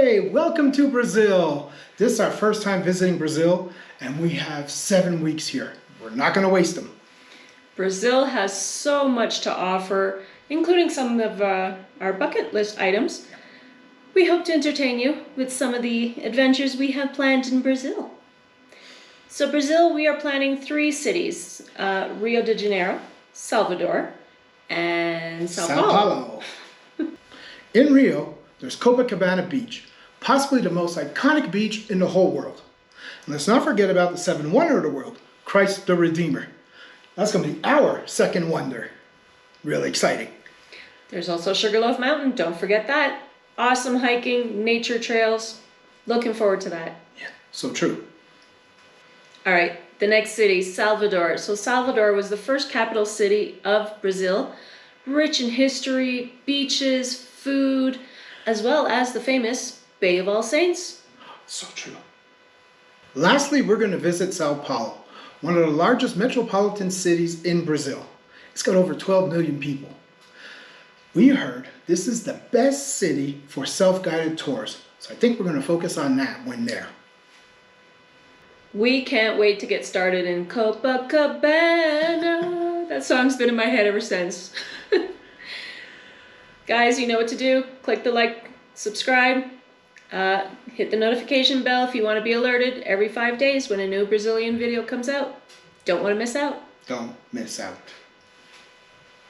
Hey, welcome to Brazil. This is our first time visiting Brazil, and we have 7 weeks here. We're not going to waste them. Brazil has so much to offer, including some of our bucket list items. We hope to entertain you with some of the adventures we have planned in Brazil. So Brazil, we are planning 3 cities, Rio de Janeiro, Salvador, and Sao Paulo. In Rio, there's Copacabana Beach, possibly the most iconic beach in the whole world. And let's not forget about the 7th wonder of the world, Christ the Redeemer. That's going to be our 2nd wonder. Really exciting. There's also Sugarloaf Mountain, don't forget that. Awesome hiking, nature trails. Looking forward to that. Yeah, so true. All right, the next city, Salvador. So Salvador was the first capital city of Brazil, rich in history, beaches, food, as well as the famous Bay of All Saints. So true. Lastly, we're going to visit Sao Paulo, one of the largest metropolitan cities in Brazil. It's got over 12 million people. We heard this is the best city for self-guided tours, so I think we're going to focus on that when there. We can't wait to get started in Copacabana. That song's been in my head ever since. Guys, you know what to do. Click the like, subscribe, hit the notification bell if you want to be alerted every 5 days when a new Brazilian video comes out. Don't want to miss out. Don't miss out.